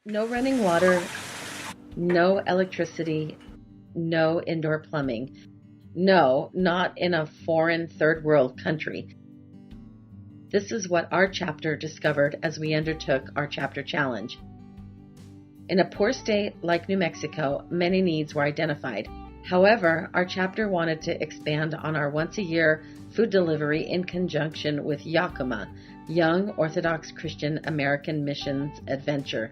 No running water, no electricity, no indoor plumbing. No, not in a foreign third world country. This is what our chapter discovered as we undertook our chapter challenge. In a poor state like New Mexico, many needs were identified. However, our chapter wanted to expand on our once-a-year food delivery in conjunction with Yakima, Young Orthodox Christian American Missions Adventure.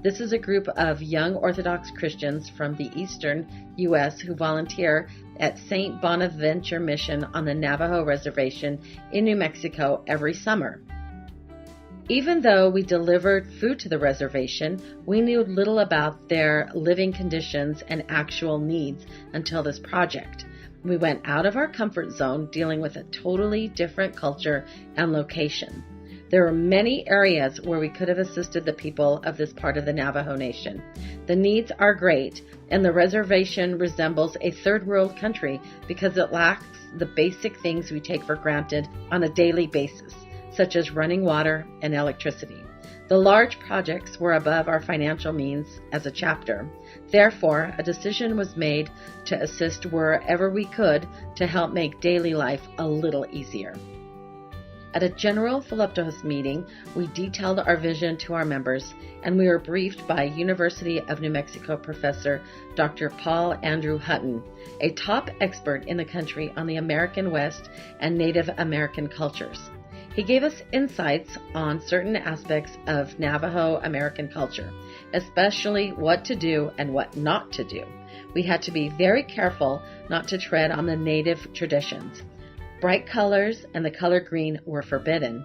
This is a group of young Orthodox Christians from the eastern U.S. who volunteer at St. Bonaventure Mission on the Navajo Reservation in New Mexico every summer. Even though we delivered food to the reservation, we knew little about their living conditions and actual needs until this project. We went out of our comfort zone dealing with a totally different culture and location. There are many areas where we could have assisted the people of this part of the Navajo Nation. The needs are great, and the reservation resembles a third world country because it lacks the basic things we take for granted on a daily basis, such as running water and electricity. The large projects were above our financial means as a chapter. Therefore, a decision was made to assist wherever we could to help make daily life a little easier. At a general Philiptohos meeting, we detailed our vision to our members, and we were briefed by University of New Mexico professor Dr. Paul Andrew Hutton, a top expert in the country on the American West and Native American cultures. He gave us insights on certain aspects of Navajo American culture, especially what to do and what not to do. We had to be very careful not to tread on the native traditions. Bright colors and the color green were forbidden.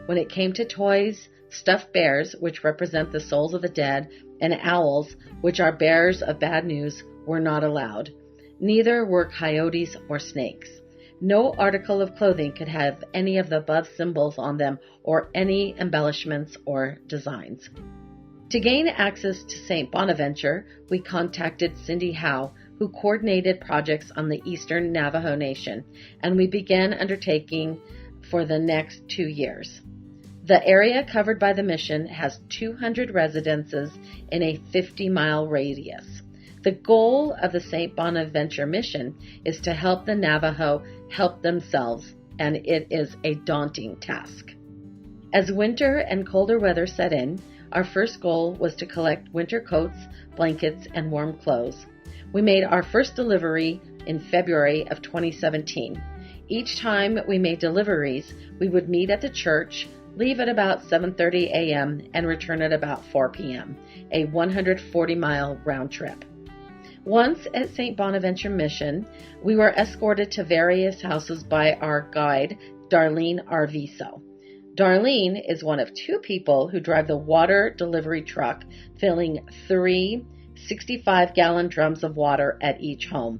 When it came to toys, stuffed bears, which represent the souls of the dead, and owls, which are bearers of bad news, were not allowed. Neither were coyotes or snakes. No article of clothing could have any of the above symbols on them or any embellishments or designs. To gain access to St. Bonaventure, we contacted Cindy Howe, who coordinated projects on the Eastern Navajo Nation, and we began undertaking for the next 2 years. The area covered by the mission has 200 residences in a 50-mile radius. The goal of the St. Bonaventure mission is to help the Navajo help themselves, and it is a daunting task. As winter and colder weather set in, our first goal was to collect winter coats, blankets, and warm clothes. We made our first delivery in February of 2017. Each time we made deliveries, we would meet at the church, leave at about 7:30 a.m., and return at about 4 p.m., a 140-mile round trip. Once at St. Bonaventure Mission, we were escorted to various houses by our guide, Darlene Arviso. Darlene is one of 2 people who drive the water delivery truck, filling 3 65-gallon drums of water at each home.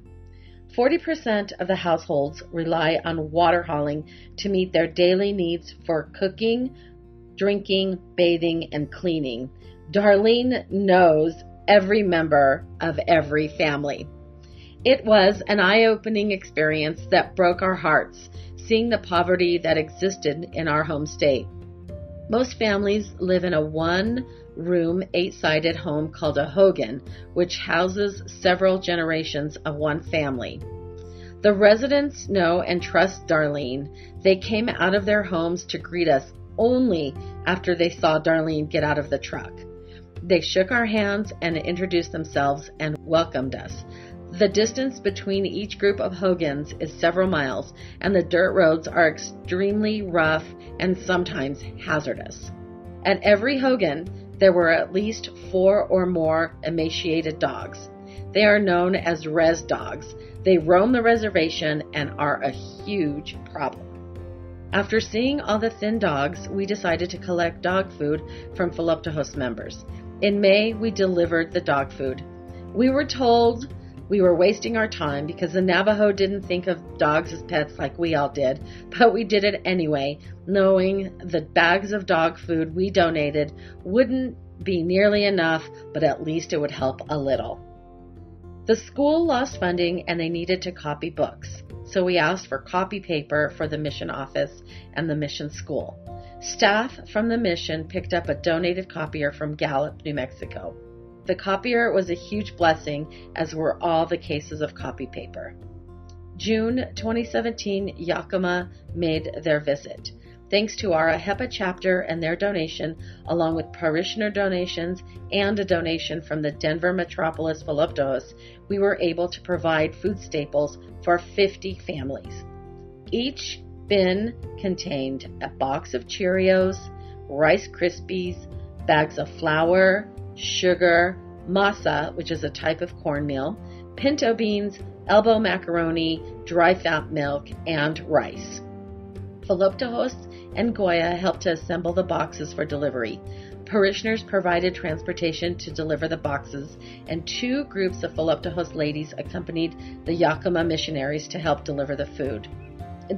40% of the households rely on water hauling to meet their daily needs for cooking, drinking, bathing, and cleaning. Darlene knows every member of every family. It was an eye-opening experience that broke our hearts, seeing the poverty that existed in our home state. Most families live in a 1-room, 8-sided home called a hogan, which houses several generations of one family. The residents know and trust Darlene. They came out of their homes to greet us only after they saw Darlene get out of the truck. They shook our hands and introduced themselves and welcomed us. The distance between each group of hogans is several miles, and the dirt roads are extremely rough and sometimes hazardous. At every hogan, there were at least 4 or more emaciated dogs. They are known as res dogs. They roam the reservation and are a huge problem. After seeing all the thin dogs, we decided to collect dog food from Philiptohos members. In May, we delivered the dog food. We were told we were wasting our time because the Navajo didn't think of dogs as pets like we all did, but we did it anyway, knowing the bags of dog food we donated wouldn't be nearly enough, but at least it would help a little. The school lost funding and they needed to copy books, so we asked for copy paper for the mission office and the mission school. Staff from the mission picked up a donated copier from Gallup, New Mexico. The copier was a huge blessing, as were all the cases of copy paper. June 2017, Yakima made their visit. Thanks to our AHEPA chapter and their donation, along with parishioner donations and a donation from the Denver Metropolis Philoptochos, we were able to provide food staples for 50 families. Each bin contained a box of Cheerios, Rice Krispies, bags of flour, sugar, masa, which is a type of cornmeal, pinto beans, elbow macaroni, dry fat milk, and rice. Philoptochos and Goya helped to assemble the boxes for delivery. Parishioners provided transportation to deliver the boxes, and 2 groups of Philoptochos ladies accompanied the Yakima missionaries to help deliver the food.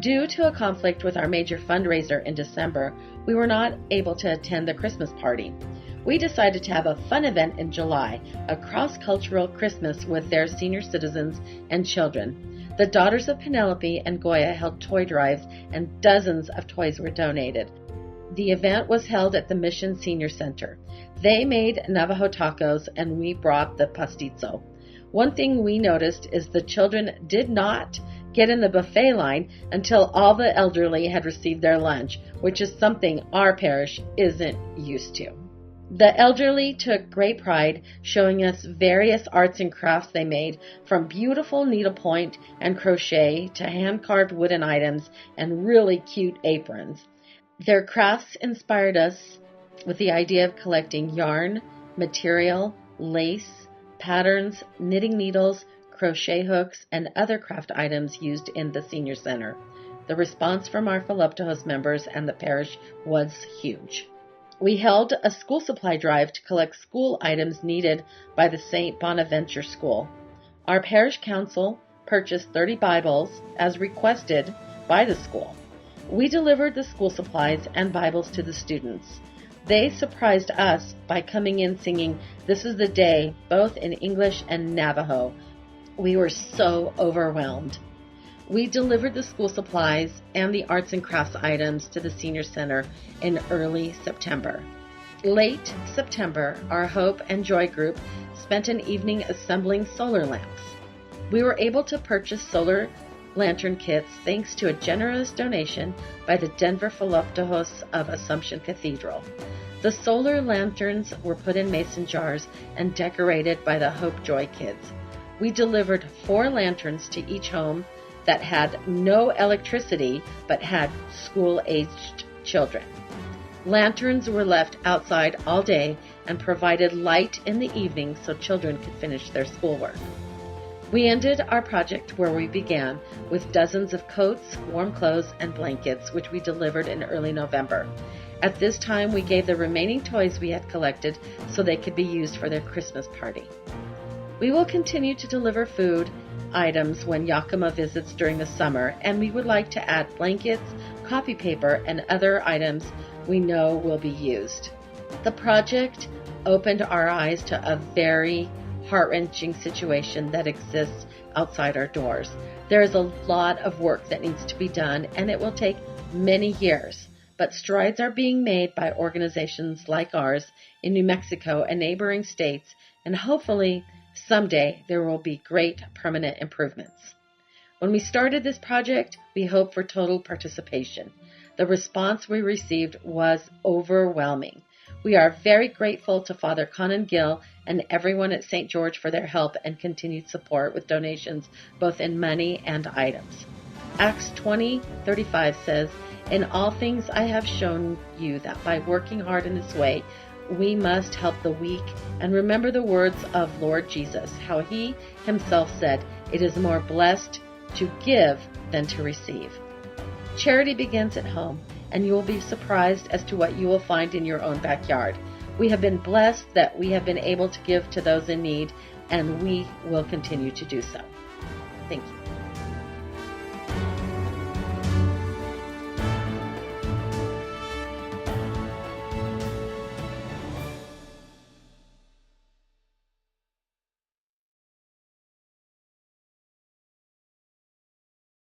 Due to a conflict with our major fundraiser in December, we were not able to attend the Christmas party. We decided to have a fun event in July, a cross-cultural Christmas with their senior citizens and children. The Daughters of Penelope and Goya held toy drives, and dozens of toys were donated. The event was held at the Mission Senior Center. They made Navajo tacos, and we brought the pastizo. One thing we noticed is the children did not get in the buffet line until all the elderly had received their lunch, which is something our parish isn't used to. The elderly took great pride, showing us various arts and crafts they made, from beautiful needlepoint and crochet to hand-carved wooden items and really cute aprons. Their crafts inspired us with the idea of collecting yarn, material, lace, patterns, knitting needles, crochet hooks, and other craft items used in the senior center. The response from our Philoptochos members and the parish was huge. We held a school supply drive to collect school items needed by the St. Bonaventure School. Our parish council purchased 30 Bibles as requested by the school. We delivered the school supplies and Bibles to the students. They surprised us by coming in singing "This is the Day," both in English and Navajo. We were so overwhelmed. We delivered the school supplies and the arts and crafts items to the senior center in early September. Late September, our Hope and Joy group spent an evening assembling solar lamps. We were able to purchase solar lantern kits thanks to a generous donation by the Denver Philoptochos of Assumption Cathedral. The solar lanterns were put in mason jars and decorated by the Hope Joy kids. We delivered 4 lanterns to each home that had no electricity but had school-aged children. Lanterns were left outside all day and provided light in the evening so children could finish their schoolwork. We ended our project where we began, with dozens of coats, warm clothes, and blankets, which we delivered in early November. At this time, we gave the remaining toys we had collected so they could be used for their Christmas party. We will continue to deliver food items when Yakima visits during the summer, and we would like to add blankets, copy paper, and other items we know will be used. The project opened our eyes to a very heart-wrenching situation that exists outside our doors. There is a lot of work that needs to be done, and it will take many years, but strides are being made by organizations like ours in New Mexico and neighboring states, and hopefully someday there will be great permanent improvements. When we started this project, we hoped for total participation. The response we received was overwhelming. We are very grateful to Father Conan Gill and everyone at St. George for their help and continued support with donations both in money and items. Acts 20:35 says, "In all things I have shown you that by working hard in this way, we must help the weak and remember the words of Lord Jesus, how he himself said, 'It is more blessed to give than to receive.'" Charity begins at home, and you will be surprised as to what you will find in your own backyard. We have been blessed that we have been able to give to those in need, and we will continue to do so. Thank you.